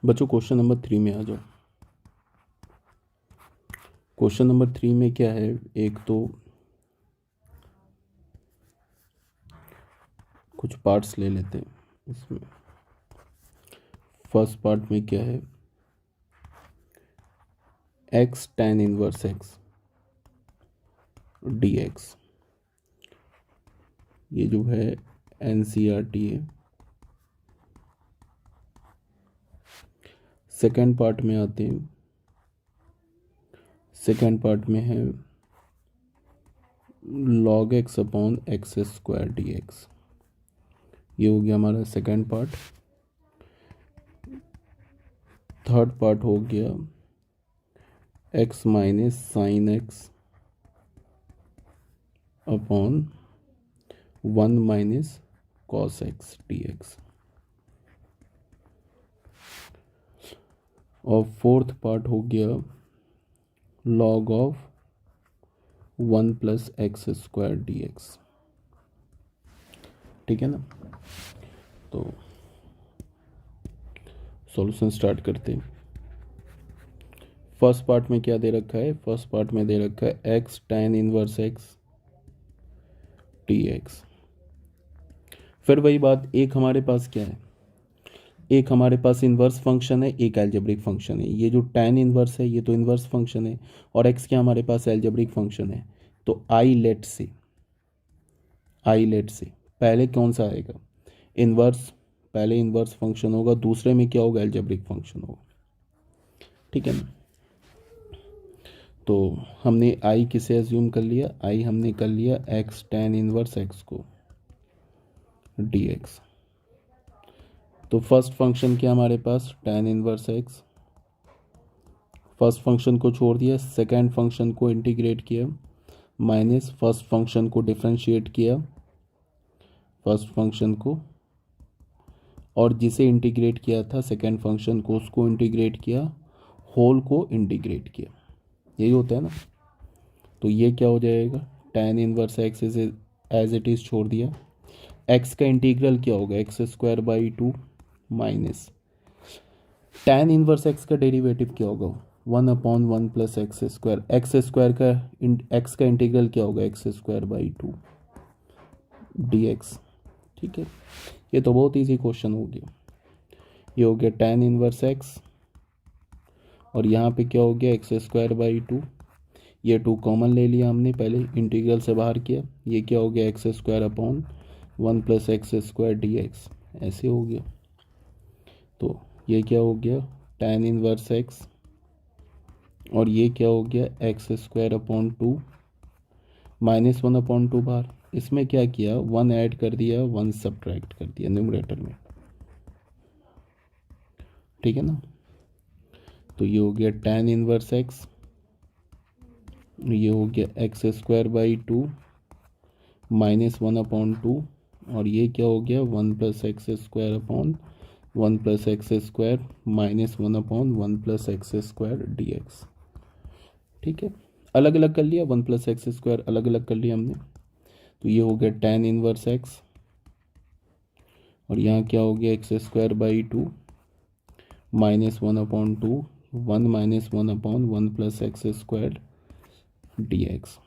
बच्चों question number 3 में आ जाओ। क्वेश्चन नंबर 3 में क्या है, एक तो कुछ पार्ट्स ले लेते हैं इसमें। फर्स्ट पार्ट में क्या है, x tan inverse x dx, ये जो है NCERT है। सेकेंड पार्ट में आते हैं, सेकेंड पार्ट में है log x upon x square dx, ये हो गया हमारा सेकेंड पार्ट। थर्ड पार्ट हो गया x minus sine x upon 1 minus cos x dx, और फोर्थ पार्ट हो गया log of 1 plus x square dx। ठीक है ना, तो सॉल्यूशन स्टार्ट करते हैं। फर्स्ट पार्ट में क्या दे रखा है, फर्स्ट पार्ट में दे रखा है x tan inverse x dx। फिर वही बात, एक हमारे पास क्या है, एक हमारे पास इन्वर्स फंक्शन है, एक एल्जेब्रिक फंक्शन है। ये जो tan इन्वर्स है ये तो इन्वर्स फंक्शन है, और x क्या हमारे पास एल्जेब्रिक फंक्शन है। तो आई लेट से पहले कौन सा आएगा, इन्वर्स, पहले इन्वर्स फंक्शन होगा, दूसरे में क्या होगा, एल्जेब्रिक फंक्शन होगा। ठीक है ना, तो हमने आई किसे एज्यूम कर लिया, आई हमने कर लिया x tan इनवर्स x को dx। तो फर्स्ट फंक्शन क्या हमारे पास, tan inverse x, first function को छोड़ दिया, सेकेंड फंक्शन को इंटीग्रेट किया, माइनस फर्स्ट फंक्शन को डिफरेंशिएट किया, फर्स्ट फंक्शन को, और जिसे इंटीग्रेट किया था सेकेंड फंक्शन को उसको इंटीग्रेट किया, होल को इंटीग्रेट किया, यही होता है ना। तो ये क्या हो जाएगा, tan इनवर्स x इसे एज इट इज़ छोड़ दिया, x का इंटीग्रल क्या होगा, x square by 2 minus tan inverse x का डेरिवेटिव क्या होगा, 1/1 plus x square, x square का x का इंटीग्रल क्या होगा, एक्स स्क्वायर बाई 2 dx। ठीक है, ये तो बहुत इजी क्वेश्चन हो गया। ये हो गया tan इनवर्स x, और यहाँ पे क्या हो गया, एक्स स्क्वायर बाई 2, ये 2 कॉमन ले लिया हमने, पहले इंटीग्रल से बाहर किया, ये क्या हो गया, x square upon 1 plus x square dx, ऐसे हो गया। तो ये क्या हो गया, tan इनवर्स x, और ये क्या हो गया, एक्स स्क्वायर अपॉन 2 माइनस 1/2 बार, इसमें क्या किया, 1 ऐड कर दिया, 1 सब्ट्रैक्ट कर दिया न्यूमरेटर में। ठीक है ना, तो ये हो गया tan इनवर्स x, ये हो गया एक्स स्क्वायर बाई 2 माइनस 1/2, और ये क्या हो गया, 1 plus x square upon 1 plus x square minus 1/1 plus x square dx। ठीक है, अलग अलग कर लिया, 1 प्लस एक्स स्क्वायर अलग अलग कर लिया हमने। तो ये हो गया tan इनवर्स x, और यहाँ क्या हो गया, x square by 2 minus 1/2, 1 minus 1/1 plus x square dx,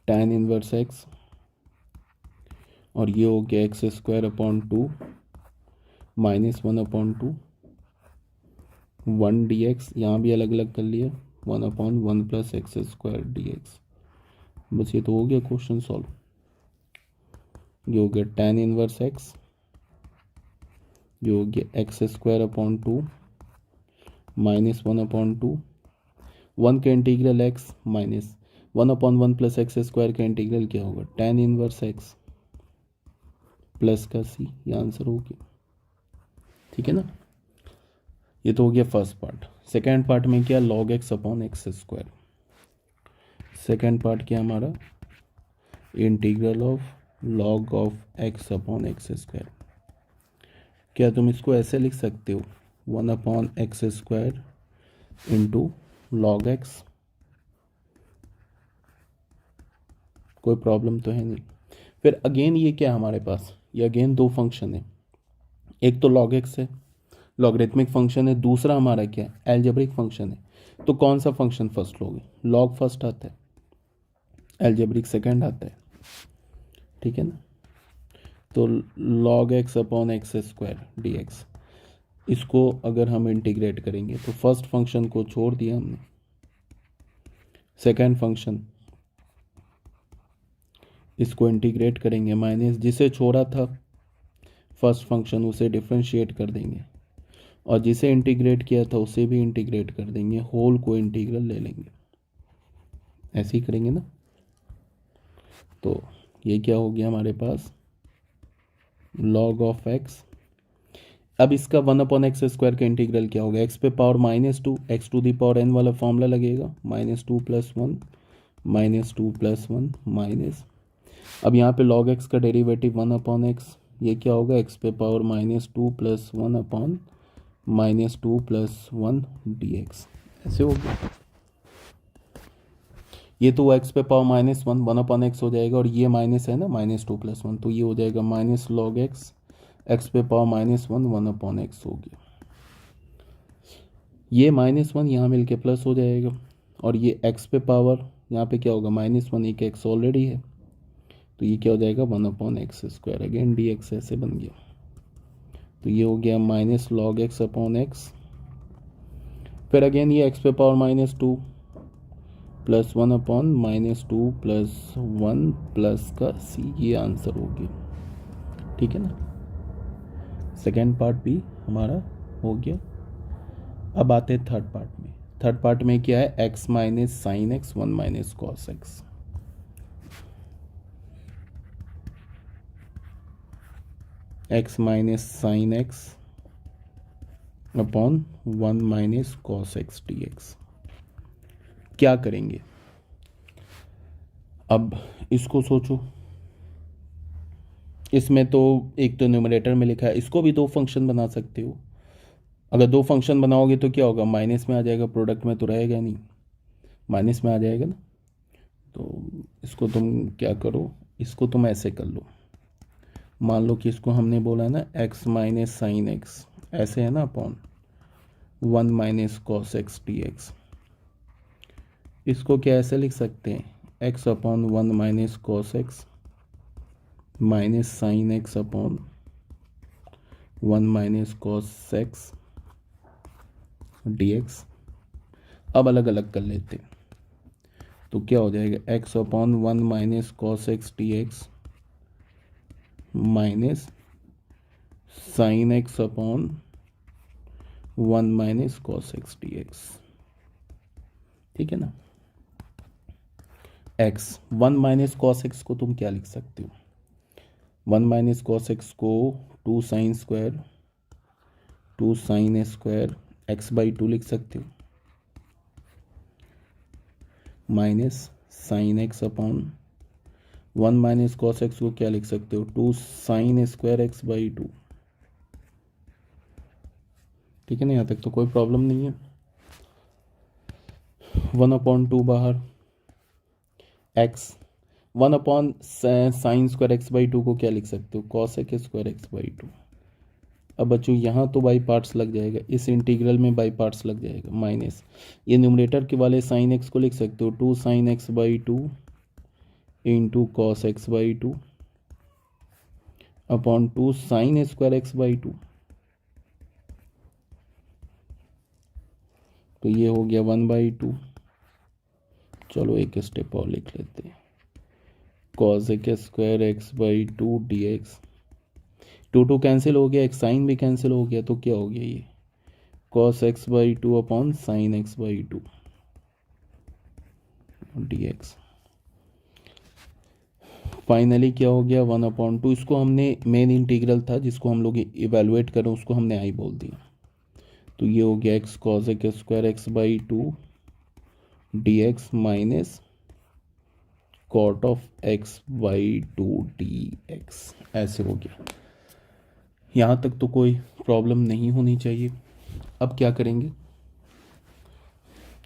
tan inverse x, और ये हो गया x square upon 2 minus 1/2 1 dx, यहाँ भी अलग अलग कर लिया, 1/1 प्लस एक्स स्क्वायर dx। बस ये तो हो गया क्वेश्चन सॉल्व। ये हो गया tan इनवर्स x, ये हो गया एक्स स्क्वायर अपॉन 2 माइनस 1/2, 1 का integral x minus 1/1 plus x square का इंटीग्रल क्या होगा, tan इनवर्स x प्लस का c, ये आंसर हो गया। ठीक है ना, ये तो हो गया फर्स्ट पार्ट। सेकेंड पार्ट में क्या, log x upon x square. Second part क्या हमारा, integral of log of x upon x square. क्या तुम इसको ऐसे लिख सकते हो, 1/x square into log x, कोई प्रॉब्लम तो है नहीं। फिर अगेन ये क्या हमारे पास, ये अगेन दो फंक्शन है, एक तो log x है, लॉगरिथमिक फंक्शन है, दूसरा हमारा क्या है, एल्जेब्रिक फंक्शन है। तो कौन सा फंक्शन फर्स्ट लोगे? लॉग फर्स्ट आता है, एल्जेब्रिक सेकंड आता है, ठीक है ना। तो log x upon x square D x, इसको अगर हम इंटीग्रेट करेंगे तो फर्स्ट फंक्शन को छोड़ दिया हमने, सेकंड फंक्शन इसको इंटीग्रेट करेंगे, माइनस जिसे छोड़ा था फर्स्ट फंक्शन उसे डिफ्रेंशिएट कर देंगे, और जिसे इंटीग्रेट किया था उसे भी इंटीग्रेट कर देंगे, होल को इंटीग्रल ले लेंगे, ऐसे ही करेंगे ना। तो ये क्या हो गया हमारे पास, log ऑफ x। अब इसका 1/x² का इंटीग्रल क्या होगा, x पे power -2, x to the power n वाला फॉर्मूला लगेगा, -2 + 1 -2 + 1 माइनस, अब यहाँ पे log x का डेरिवेटिव 1/x, ये क्या होगा, x पे पावर -2 + 1/-2 + 1 dx, ऐसे हो गया। ये तो x पे पावर -1 1/x हो जाएगा, और ये माइनस है ना, -2 + 1, तो ये हो जाएगा माइनस log x पे पावर -1 1/x हो गया। ये -1 यहाँ मिलके प्लस हो जाएगा, और ये x पे पावर यहाँ पे क्या होगा, -1, एक x ऑलरेडी है, तो ये क्या हो जाएगा 1/x², अगेन dx ऐसे बन गया। तो ये हो गया माइनस log x/x, फिर अगेन ये x पे पावर -2 + 1/-2 + 1 प्लस का c, ये आंसर हो गया, ठीक है ना। सेकेंड पार्ट भी हमारा हो गया। अब आते हैं थर्ड पार्ट में। थर्ड पार्ट में क्या है, x - sin x 1 - cos x। x - sin x upon 1 - cos x dx। क्या करेंगे अब, इसको सोचो। इसमें तो एक तो न्यूमरेटर में लिखा है, इसको भी दो फंक्शन बना सकते हो। अगर दो फंक्शन बनाओगे तो क्या होगा, माइनस में आ जाएगा, प्रोडक्ट में तो रहेगा नहीं, माइनस में आ जाएगा ना। तो इसको तुम क्या करो, इसको तुम ऐसे कर लो, मान लो कि इसको हमने बोला ना x - sin x, ऐसे है ना, अपॉन 1 - cos x dx। इसको क्या ऐसे लिख सकते हैं, x upon 1 - cos x minus sine x upon 1 - cos x dx। अब अलग अलग कर लेते हैं, तो क्या हो जाएगा, x upon 1 - cos x dx minus sine x upon 1 - cos x dx, ठीक है ना। x 1 - cos x को तुम क्या लिख सकते हो, 1 - cos x को 2 sin स्क्वायर x/2 लिख सकते हो, minus sine x upon 1 - cos x को क्या लिख सकते हो, 2 sin स्क्वायर x/2, ठीक है ना। यहाँ तक तो कोई प्रॉब्लम नहीं है। 1/2 बाहर, x 1/sin स्क्वायर x/2 को क्या लिख सकते हो, cos स्क्वायर x/2। अब बच्चों यहाँ तो बाई पार्ट्स लग जाएगा, इस इंटीग्रल में बाई पार्ट्स लग जाएगा, माइनस ये न्यूमरेटर के वाले साइन x को लिख सकते हो 2 sin x/2 into cos x/2 upon 2 sin square x/2। तो ये हो गया 1/2। चलो एक स्टेप और लिख लेते हैं, cos square x/2 dx, 2 cancel हो गया, एक साइन भी कैंसिल हो गया, तो क्या हो गया ये cos x/2 upon sine x/2 dx। Finally क्या हो गया 1/2, इसको हमने मेन इंटीग्रल था जिसको हम लोग इवेलुएट करें उसको हमने आई बोल दिया, तो ये हो गया x cos square x/2 dx minus cot of x/2 dx, ऐसे हो गया। यहाँ तक तो कोई प्रॉब्लम नहीं होनी चाहिए। अब क्या करेंगे,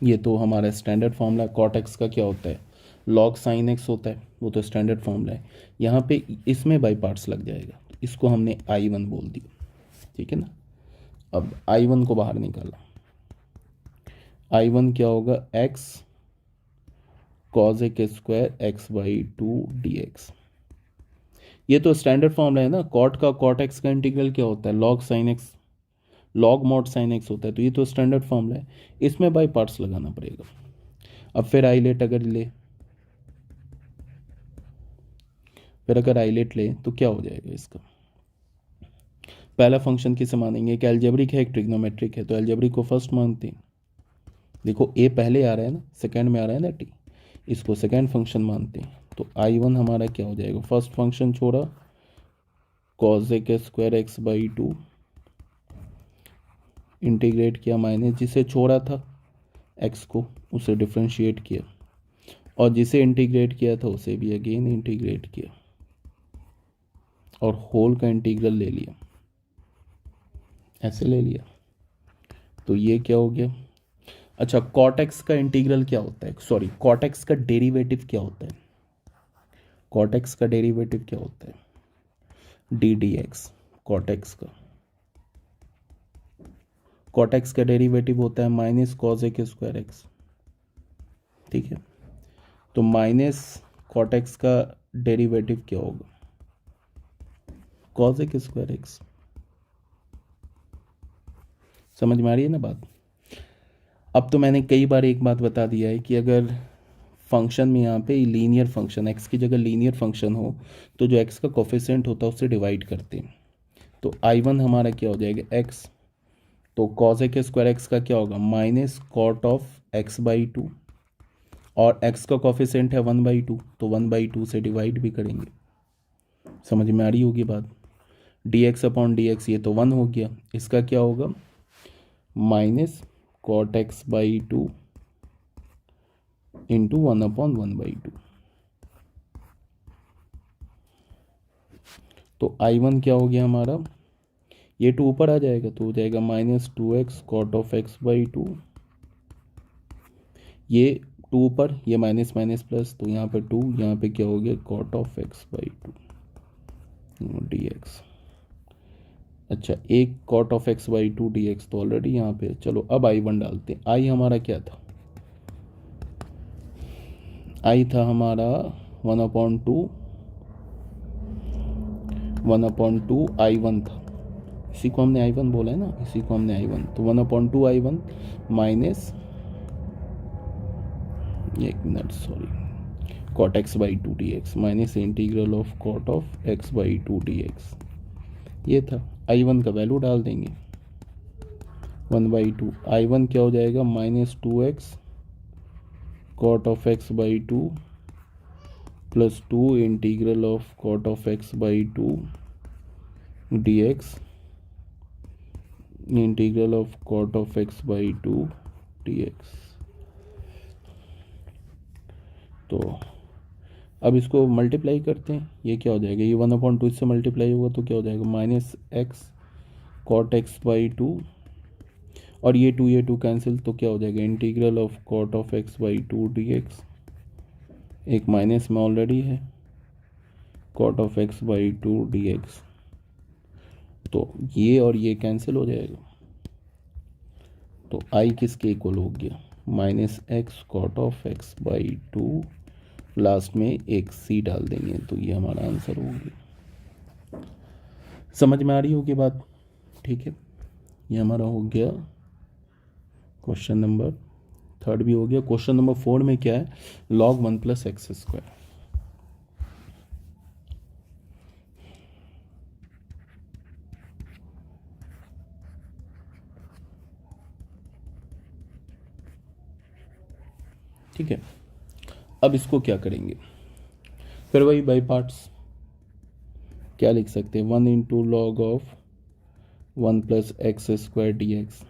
ये तो हमारा स्टैंडर्ड फॉर्मूला, कॉट एक्स का क्या होता है, लॉग साइन एक्स होता है, वो तो स्टैंडर्ड फॉर्मूला है। यहाँ पे इसमें बाई पार्ट्स लग जाएगा, तो इसको हमने I1 बोल दिया, ठीक है ना। अब I1 को बाहर निकाला, I1 क्या होगा, x cos a square x by two d x. ये तो स्टैंडर्ड फॉर्मूला है ना, कॉट का कॉट एक्स का इंटीग्रल क्या होता है, log sine x, log mod sine x होता है, तो ये तो स्टैंडर्ड फॉर्मूला है, इसमें बाई पार्ट्स लगाना पड़ेगा। अब फिर आइलेट अगर ले, फिर अगर आइलेट ले तो क्या हो जाएगा इसका, पहला फंक्शन किसे मानेंगे, एक एल्जेब्रिक है एक ट्रिग्नोमेट्रिक है, तो एल्जेब्रिक को फर्स्ट मानते हैं। देखो ए पहले आ रहा है ना, सेकंड में आ रहा है ना टी, इसको सेकंड फंक्शन मानते हैं। तो I1 हमारा क्या हो जाएगा, फर्स्ट फंक्शन छोड़ा cos a के square x by to, integrate किया माइनस जिसे छोड़ा था x को उसे डिफ्रेंशिएट किया, और जिसे इंटीग्रेट किया था उसे भी अगेन इंटीग्रेट किया, और होल का इंटीग्रल ले लिया, ऐसे ले लिया। तो ये क्या हो गया। अच्छा, cot x का इंटीग्रल क्या होता है, सॉरी cot x का डेरिवेटिव क्या होता है, cot x का डेरिवेटिव क्या होता है, D D x. cot x का डेरिवेटिव होता है माइनस कॉस ए के स्क्वायर एक्स, ठीक है। तो माइनस cot x का डेरिवेटिव क्या होगा, कॉस ए के स्क्वायर एक्स। समझ में आ रही है ना बात। अब तो मैंने कई बार एक बात बता दिया है कि अगर फंक्शन में यहाँ पे लीनियर फंक्शन, एक्स की जगह लीनियर फंक्शन हो तो जो एक्स का कोफिशिएंट होता है उससे डिवाइड करते हैं। तो I1 हमारा क्या हो जाएगा, एक्स, तो कॉस ए के स्क्वायर एक्स का क्या होगा, minus cot of x by two, और एक्स का कोफिशिएंट है 1/2, तो 1/2 से डिवाइड भी करेंगे। समझ में आ रही होगी बात। D x upon d x, ये तो 1 हो गया, इसका क्या होगा, minus cot x by two into 1/1/2। तो I1 क्या हो गया हमारा, ये 2 ऊपर आ जाएगा तो हो जाएगा -2x cot of x by two, ये 2 ऊपर, ये माइनस माइनस प्लस, तो यहाँ पे 2, यहाँ पे क्या हो गया, cot of x by two d x. अच्छा, एक cot of x by two d x तो ऑलरेडी यहाँ पे। चलो अब I1 डालते हैं। I हमारा क्या था, I था हमारा 1/2 I1 था, इसी को हमने I1 बोला है ना, इसी को हमने I1, तो 1/2 I1 माइनस, एक minute sorry, cot x by two d x minus integral of cot of x by two d x, ये था। I1 का वैल्यू डाल देंगे 1/2, I1 क्या हो जाएगा, -2x cot of x by two plus 2 integral of cot of x by two d x integral of cot of x by two d x. तो अब इसको मल्टीप्लाई करते हैं, ये क्या हो जाएगा, ये 1/2 इससे मल्टीप्लाई होगा तो क्या हो जाएगा, -x cot x by two, और ये 2 कैंसिल, तो क्या हो जाएगा, integral of cot of x by two d x, एक माइनस में ऑलरेडी है, cot of x by two d x, तो ये और ये कैंसिल हो जाएगा, तो I किसके इक्वल हो गया, -x cot of x by two, last में एक C डाल देंगे, तो ये हमारा आंसर हो गया। समझ में आ रही होगी बात, ठीक है। ये हमारा हो गया क्वेश्चन नंबर 3 भी हो गया। क्वेश्चन नंबर 4 में क्या है, log 1 + x²। ठीक है, अब इसको क्या करेंगे, फिर वही बाई पार्ट्स, क्या लिख सकते हैं, 1 × log of 1 + x² dx,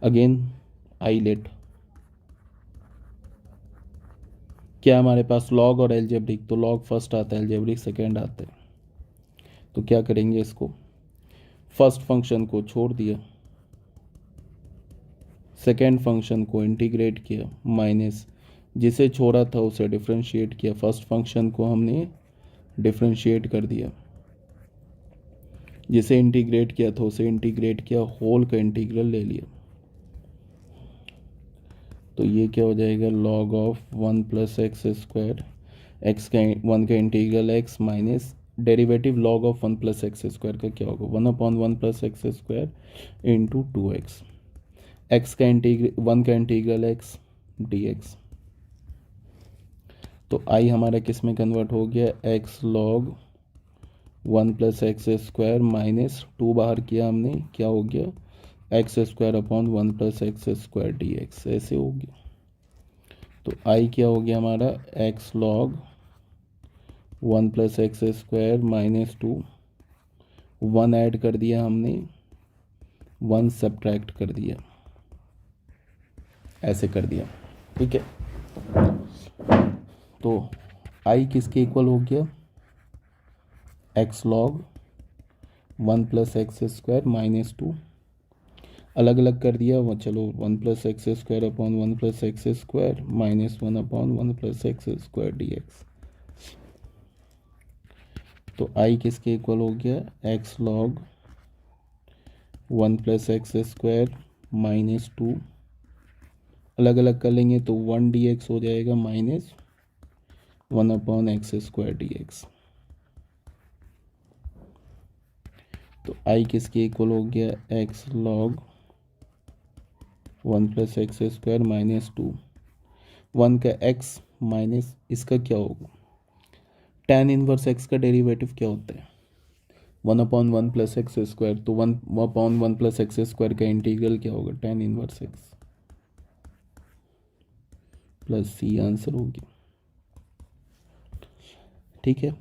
again ILATE, क्या हमारे पास लॉग और एल्जेब्रिक, तो लॉग फर्स्ट आता है, एल्जेब्रिक सेकेंड आता है। तो क्या करेंगे, इसको फर्स्ट फंक्शन को छोड़ दिया, सेकेंड फंक्शन को इंटीग्रेट किया, माइनस जिसे छोड़ा था उसे डिफरेंशिएट किया, फर्स्ट फंक्शन को हमने डिफरेंशिएट कर दिया, जिसे इंटीग्रेट किया था उसे इंटीग्रेट किया, होल का इंटीग्रल ले लिया, तो ये क्या हो जाएगा log of 1 plus x square, x का 1 का integral x minus derivative log of 1 plus x square का क्या होगा 1/1 plus x square into 2x, x का इंटीग्रल 1 का इंटीग्रल एक्स dx। तो आई हमारा किस में कन्वर्ट हो गया, x log 1 plus x square minus 2 बाहर किया हमने, क्या हो गया x square upon 1 plus x square D x, ऐसे हो गया। तो आई क्या हो गया हमारा x log 1 plus x square minus 2, 1 add कर दिया हमने, 1 सब्ट्रैक्ट कर दिया, ऐसे कर दिया, ठीक है। तो आई किसके इक्वल हो गया, x log 1 plus x square minus 2, अलग अलग कर दिया वो, चलो 1 plus x square upon 1 plus x square minus 1 upon 1 plus x square D x. तो आई किसके इक्वल हो गया, x log 1 plus x square minus 2, अलग अलग कर लेंगे तो 1 डी एक्स हो जाएगा minus 1 upon x square D x. तो आई किसके इक्वल हो गया, x log 1 plus x square minus 2, 1 का एक्स माइनस इसका क्या होगा, tan इनवर्स एक्स का डेरिवेटिव क्या होता है 1/1 प्लस एक्स स्क्वायर, तो 1/1 प्लस एक्स स्क्वायर का इंटीग्रल क्या होगा tan इनवर्स एक्स प्लस सी, आंसर हो गया। ठीक है,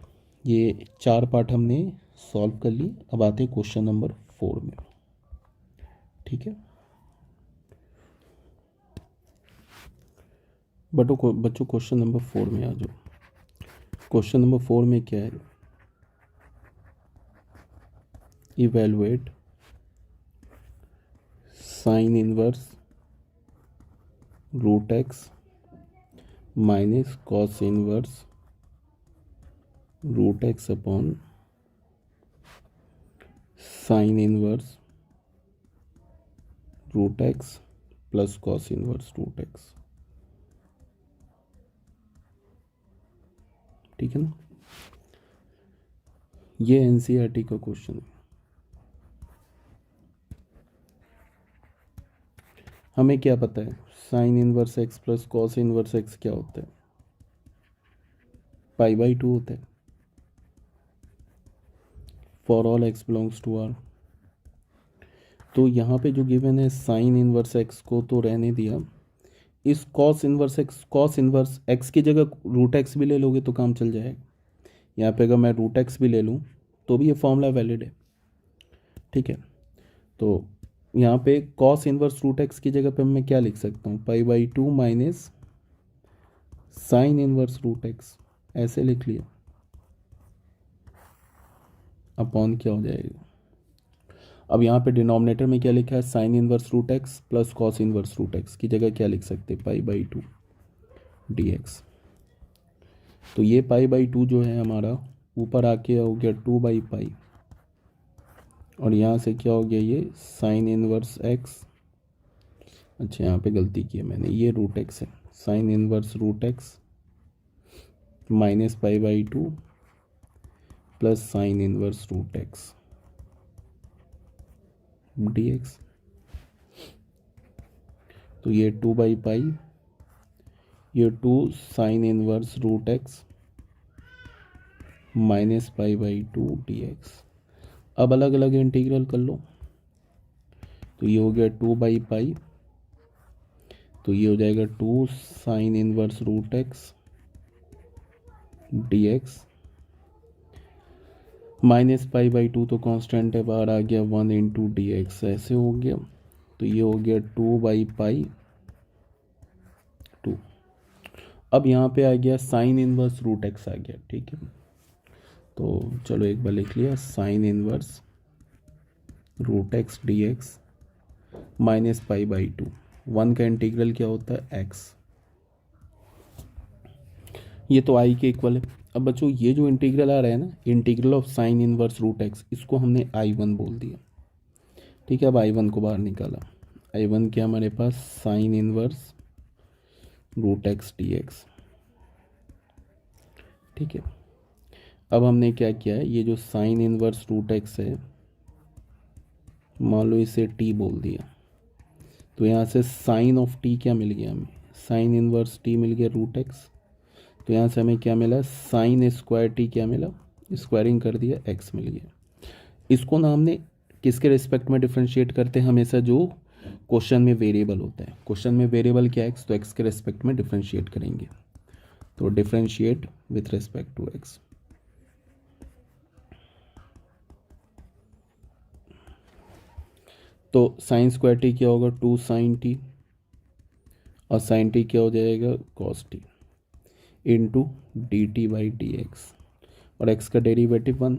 ये 4 पार्ट हमने सॉल्व कर ली। अब आते हैं क्वेश्चन नंबर 4 में। ठीक है बच्चों, क्वेश्चन नंबर 4 में आ जाओ। क्वेश्चन नंबर 4 में क्या है, evaluate sine inverse root x minus cos inverse root x upon sine inverse root x plus cos inverse root x. ठीक है ना, ये एनसीईआरटी का क्वेश्चन है। हमें क्या पता है sine inverse x plus cos inverse x क्या होता है, π/2 होता है for all x belongs to R. तो यहाँ पे जो गिवन है साइन इनवर्स एक्स को तो रहने दिया, इस कॉस इनवर्स एक्स की जगह रूट एक्स भी ले लोगे तो काम चल जाएगा। यहाँ पे अगर मैं रूट एक्स भी ले लूँ तो भी ये फॉर्मूला वैलिड है। ठीक है, तो यहाँ पे कॉस इनवर्स रूट एक्स की जगह पे मैं क्या लिख सकता हूँ, π/2 minus sine inverse root x, ऐसे लिख लिया, अपॉन क्या हो जाएगा। अब यहाँ पे डिनोमिनेटर में क्या लिखा है, sine inverse root x plus cos inverse root x की जगह क्या लिख सकते हैं, π/2 dx। तो ये π/2 जो है हमारा ऊपर आके हो गया 2/π, और यहाँ से क्या हो गया ये साइन इनवर्स एक्स, अच्छा यहाँ पे गलती की है मैंने, ये रूट एक्स है, sine inverse root x minus π/2 plus sine inverse root x dx। तो ये 2/π, ये 2 sine inverse root x minus π/2 dx। अब अलग अलग इंटीग्रल कर लो, तो ये हो गया 2/π, तो ये हो जाएगा 2 sine inverse root x dx minus π/2 तो कांस्टेंट है, बाहर आ गया 1 इंटू डी एक्स, ऐसे हो गया। तो ये हो गया 2/π2। अब यहाँ पे आ गया साइन इनवर्स रूट एक्स आ गया। ठीक है, तो चलो एक बार लिख लिया, sine inverse root x d x minus π/2, 1 का इंटीग्रल क्या होता है एक्स, ये तो आई के इक्वल है। अब बच्चों ये जो इंटीग्रल आ रहा है ना, integral of sine inverse root x, इसको हमने I1 बोल दिया। ठीक है, अब I1 को बाहर निकाला। I1 क्या हमारे पास, sine inverse root x d x. ठीक है, अब हमने क्या किया है, ये जो साइन इनवर्स रूट एक्स है, मान लो इसे टी बोल दिया, तो यहाँ से साइन ऑफ टी क्या मिल गया हमें, साइन इनवर्स टी मिल गया रूट एक्स। तो यहाँ से हमें क्या मिला, साइन स्क्वायर टी क्या मिला, स्क्वायरिंग कर दिया, एक्स मिल गया। इसको ना हमने किसके रिस्पेक्ट में डिफ्रेंशिएट करते हैं, हमेशा जो क्वेश्चन में वेरिएबल होता है, क्वेश्चन में वेरिएबल क्या है, एक्स, तो एक्स के रिस्पेक्ट में डिफ्रेंशिएट करेंगे। तो differentiate with respect to x. तो साइन स्क्वायर टी क्या होगा, 2 साइन टी, और साइन टी क्या हो जाएगा, cos t, into d t by d x, और एक्स का डेरिवेटिव 1।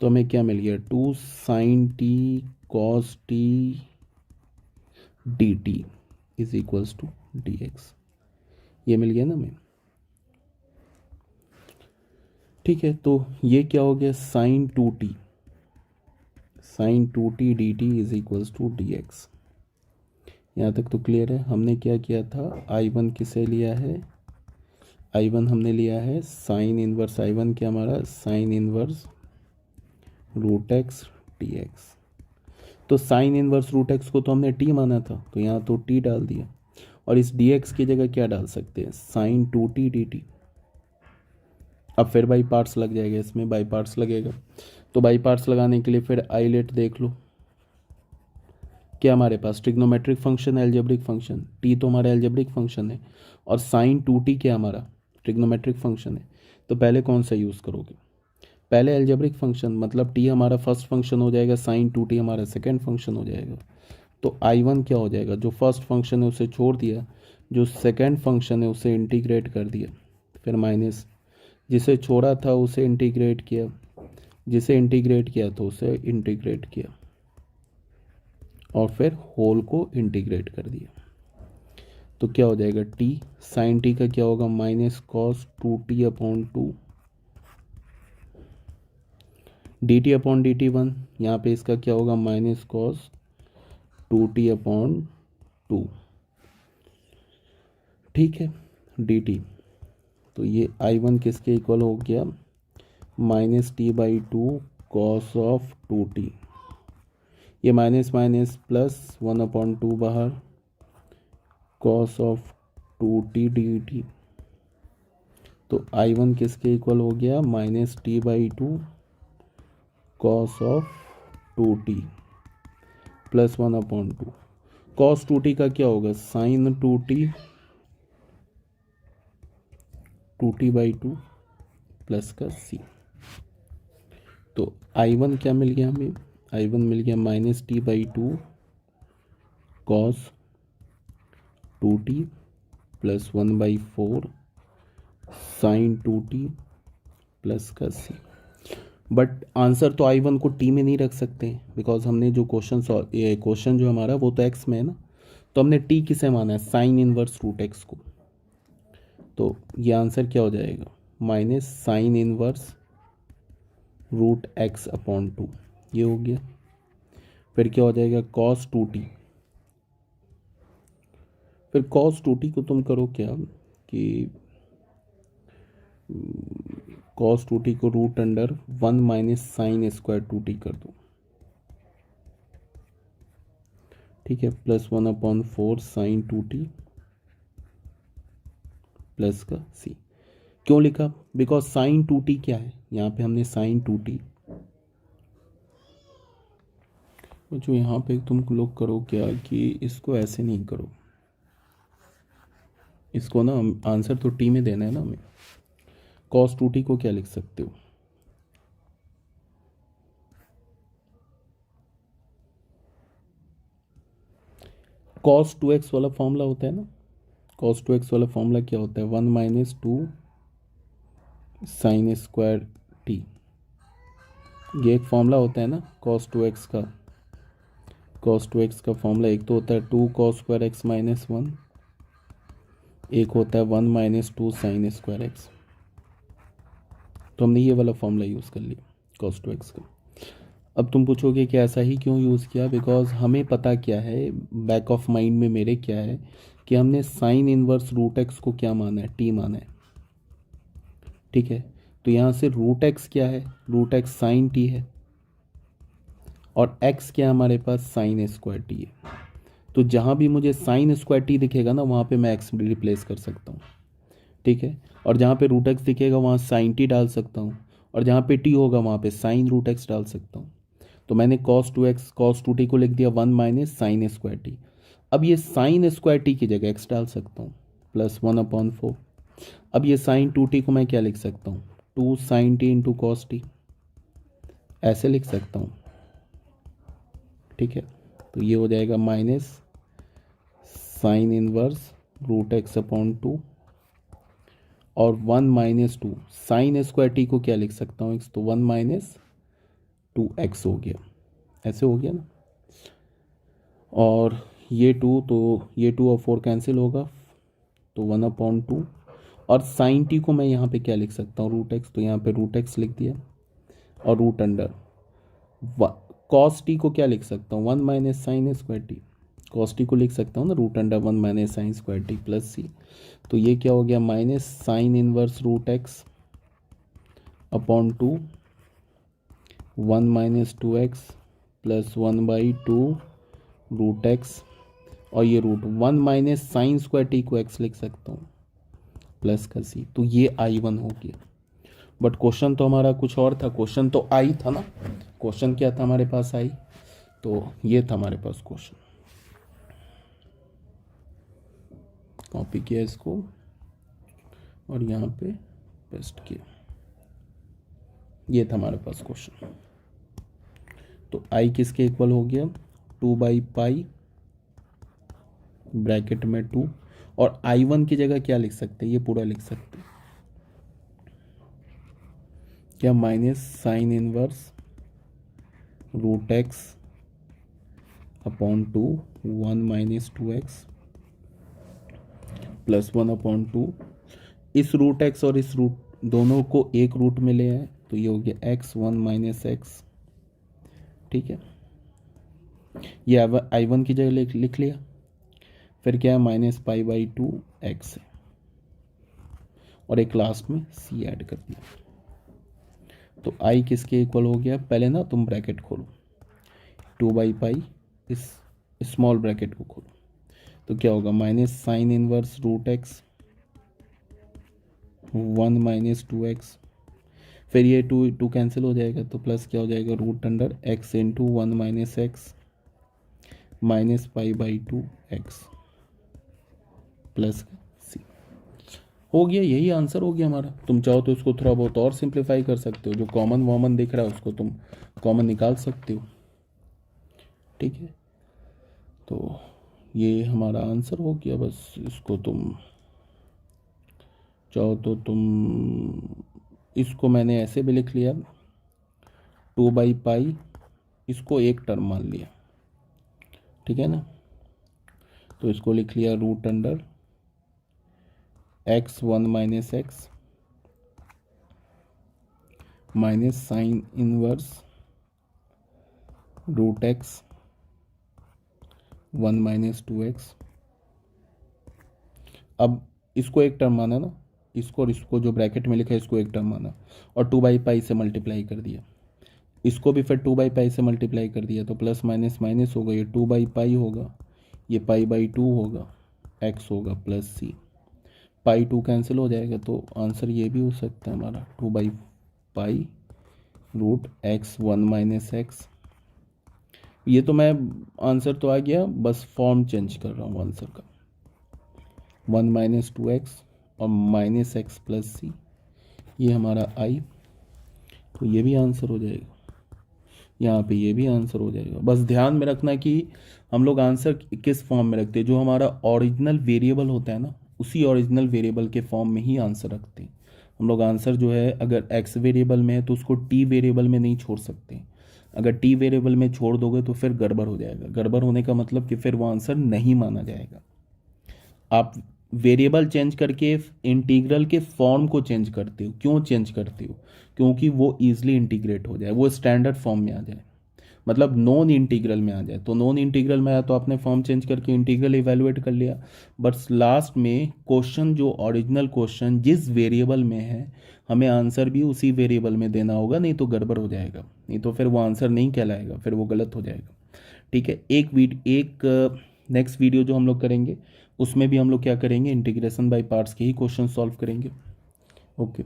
तो हमें क्या मिल गया, 2 sine t cos t d t is equals to d x, ये मिल गया ना हमें। ठीक है, तो ये क्या हो गया, sine 2t, sine 2t d t is equals to d x. यहाँ तक तो क्लियर है। हमने क्या किया था, I1 किसे लिया है, I1 हमने लिया है साइन इनवर्स, I1 क्या हमारा, sine inverse root x d x. तो साइन इनवर्स रूट एक्स को तो हमने t माना था, तो यहाँ तो t डाल दिया, और इस dx की जगह क्या डाल सकते हैं, साइन 2t dt। अब फिर बाई पार्ट्स लग जाएगा, इसमें बाई पार्ट्स लगेगा। तो बाई पार्ट्स लगाने के लिए फिर आइलेट देख लो, क्या हमारे पास trigonometric function, algebraic function, t तो हमारा एल्जेब्रिक फंक्शन है, और साइन 2t क्या हमारा ट्रिग्नोमेट्रिक फंक्शन है। तो पहले कौन सा यूज़ करोगे, पहले एल्जेब्रिक फंक्शन, मतलब टी हमारा फर्स्ट फंक्शन हो जाएगा, साइन 2t हमारा सेकेंड फंक्शन हो जाएगा। तो I1 क्या हो जाएगा, जो फर्स्ट फंक्शन है उसे छोड़ दिया, जो सेकेंड फंक्शन है उसे इंटीग्रेट कर दिया, फिर माइनस, जिसे छोड़ा था उसे इंटीग्रेट किया, जिसे इंटीग्रेट किया तो उसे इंटीग्रेट किया, और फिर होल को इंटीग्रेट कर दिया। तो क्या हो जाएगा, टी साइन टी का क्या होगा, minus cos 2t upon 2 D T upon D T 1, यहाँ पे इसका क्या होगा, माइनस कॉस 2t अपॉन 2। ठीक है, डी टी, तो ये I1 किसके इक्वल हो गया, minus t by 2 cos of 2t, ये माइनस माइनस प्लस 1 अपॉन 2 बाहर, cos of 2t d T. तो I1 किसके इक्वल हो गया, minus t by 2 cos of 2t plus 1 upon 2, cos 2t का क्या होगा, साइन 2t बाई 2 प्लस का c। तो I1 क्या मिल गया हमें, I1 मिल गया minus t by 2 cos 2t plus 1 by 4 sine 2t plus का c। बट आंसर तो I1 को टी में नहीं रख सकते, बिकॉज हमने जो क्वेश्चन जो हमारा वो तो एक्स में है ना, तो हमने टी किसे माना है, साइन इनवर्स रूट एक्स को। तो ये आंसर क्या हो जाएगा, minus sine inverse root x upon 2, ये हो गया। फिर क्या हो जाएगा, कॉस 2t, फिर कॉस 2t को तुम करो क्या कि कॉस 2t को root under 1 minus sine square 2t कर दो। ठीक है, plus 1 upon 4 sine 2t plus का c। क्यों लिखा, बिकॉज साइन 2t क्या है, यहाँ पे हमने साइन 2t, जो यहाँ पे तुम लोग करो क्या कि इसको ऐसे नहीं करो, इसको ना आंसर तो टी में देना है ना हमें। कॉस 2t को क्या लिख सकते हो, कॉस 2x वाला फॉर्मूला होता है ना, कॉस 2x वाला फॉर्मूला क्या होता है, 1 माइनस 2 साइन स्क्वायर टी, ये एक फॉर्मूला होता है ना कॉस 2x का। कॉस 2x का फॉर्मूला एक तो होता है 2 कॉस स्क्वायर एक्स माइनस 1, एक होता है 1 माइनस 2 साइन स्क्वायर एक्स। तो हमने ये वाला फॉर्मूला यूज़ कर लिया cos 2x का। अब तुम पूछोगे कि ऐसा ही क्यों यूज़ किया, बिकॉज हमें पता क्या है, बैक ऑफ माइंड में मेरे क्या है कि हमने साइन इनवर्स रूट एक्स को क्या माना है, टी माना है। ठीक है, तो यहाँ से रूट एक्स क्या है, रूट एक्स साइन टी है, और एक्स क्या है हमारे पास, साइन स्क्वायर टी है। तो जहाँ भी मुझे साइन स्क्वायर टी दिखेगा ना, वहाँ पे मैं एक्स रिप्लेस कर सकता हूँ। ठीक है, और जहाँ पे रूट एक्स दिखेगा वहाँ साइन टी डाल सकता हूँ, और जहाँ पे टी होगा वहाँ पे साइन रूट एक्स डाल सकता हूँ। तो मैंने cos 2x cos 2t को लिख दिया 1 माइनस साइन स्क्वायर टी। अब ये साइन स्क्वायर टी की जगह x डाल सकता हूँ, प्लस 1/4। अब ये साइन 2t को मैं क्या लिख सकता हूँ, 2 sine t into cos t, ऐसे लिख सकता हूँ। ठीक है, तो ये हो जाएगा minus sine inverse root x upon 2 और 1 माइनस 2 साइन स्क्वायर टी को क्या लिख सकता हूँ, तो 1 माइनस 2x हो गया, ऐसे हो गया ना। और ये 2, तो ये 2 और 4 कैंसिल होगा, तो 1/2। और साइन टी को मैं यहाँ पे क्या लिख सकता हूँ, रूट एक्स, तो यहाँ पे रूट एक्स लिख दिया, और रूट अंडर कॉस टी को क्या लिख सकता हूँ, 1 minus sine square t, cos t को लिख सकता हूँ ना root under 1 minus sine square t plus c. तो ये क्या हो गया, minus sine inverse root x upon 2 1 minus 2x plus 1/2 root x, और ये root 1 minus sine square t को x लिख सकता हूँ प्लस का c। तो ये I1 हो गया। बट क्वेश्चन तो हमारा कुछ और था, क्वेश्चन तो आई था ना, क्वेश्चन क्या था हमारे पास, आई, तो ये था हमारे पास क्वेश्चन। कॉपी किया इसको और यहाँ पे पेस्ट किया, ये था हमारे पास क्वेश्चन। तो आई किसके इक्वल हो गया, 2/पाई ब्रैकेट में 2, और I1 की जगह क्या लिख सकते हैं, ये पूरा लिख सकते हैं क्या, minus sine inverse root x upon 2 1 minus 2x plus 1/2। इस रूट एक्स और इस रूट दोनों को एक रूट में ले आए, तो ये हो गया x 1 माइनस एक्स। ठीक है, ये I1 की जगह लिख लिया। फिर क्या है, -π/2 x है, और एक लास्ट में c ऐड कर दिया। तो I किसके इक्वल हो गया, पहले ना तुम ब्रैकेट खोलो, 2/पाई इस स्मॉल ब्रैकेट को खोलो, तो क्या होगा, minus sine inverse root x 1 minus 2x, फिर ये 2 कैंसिल हो जाएगा, तो प्लस क्या हो जाएगा, root under x into 1 minus x minus π/2 x plus c। हो गया, यही आंसर हो गया हमारा। तुम चाहो तो इसको थोड़ा बहुत और सिंप्लीफाई कर सकते हो, जो कॉमन वॉमन दिख रहा है उसको तुम कॉमन निकाल सकते हो। ठीक है, तो ये हमारा आंसर हो गया। बस इसको तुम चाहो तो इसको मैंने ऐसे भी लिख लिया, 2/पाई, इसको एक टर्म मान लिया, ठीक है ना, तो इसको लिख लिया root under x 1 minus x minus sine inverse root x 1 minus 2x। अब इसको एक टर्म माना ना, इसको और इसको जो ब्रैकेट में लिखा है इसको एक टर्म माना, और 2/पाई से मल्टीप्लाई कर दिया, इसको भी फिर 2/पाई से मल्टीप्लाई कर दिया, तो प्लस माइनस माइनस होगा, ये 2/पाई होगा, ये π/2 होगा, x होगा प्लस c, π/2 कैंसिल हो जाएगा, तो आंसर ये भी हो सकता है हमारा 2/पाई रूट x 1 माइनस एक्स। ये तो मैं आंसर तो आ गया, बस फॉर्म चेंज कर रहा हूँ आंसर का, 1 माइनस 2x और माइनस एक्स प्लस सी, ये हमारा आई, तो ये भी आंसर हो जाएगा, यहाँ पे ये भी आंसर हो जाएगा। बस ध्यान में रखना कि हम लोग आंसर किस फॉर्म में रखते हैं, जो हमारा ओरिजिनल वेरिएबल होता है ना, उसी ओरिजिनल वेरिएबल के फॉर्म में ही आंसर रखते हैं हम लोग। आंसर जो है अगर एक्स वेरिएबल में है तो उसको टी वेरिएबल में नहीं छोड़ सकते, अगर टी वेरिएबल में छोड़ दोगे तो फिर गड़बड़ हो जाएगा। गड़बड़ होने का मतलब कि फिर वो आंसर नहीं माना जाएगा। आप वेरिएबल चेंज करके इंटीग्रल के फॉर्म को चेंज करते हो। क्यों चेंज करते हो? क्योंकि वो ईजिली इंटीग्रेट हो जाए, वो स्टैंडर्ड फॉर्म में आ जाए, मतलब नॉन इंटीग्रल में आ जाए। तो नॉन इंटीग्रल में आया तो आपने फॉर्म चेंज करके इंटीग्रल इवेलुएट कर लिया, बट लास्ट में क्वेश्चन जो ओरिजिनल क्वेश्चन जिस वेरिएबल में है हमें आंसर भी उसी वेरिएबल में देना होगा, नहीं तो गड़बड़ हो जाएगा, नहीं तो फिर वो आंसर नहीं कहलाएगा, फिर वो गलत हो जाएगा। ठीक है, एक नेक्स्ट वीडियो जो हम लोग करेंगे उसमें भी हम लोग क्या करेंगे, इंटीग्रेशन बाय पार्ट्स के ही क्वेश्चन सॉल्व करेंगे। ओके।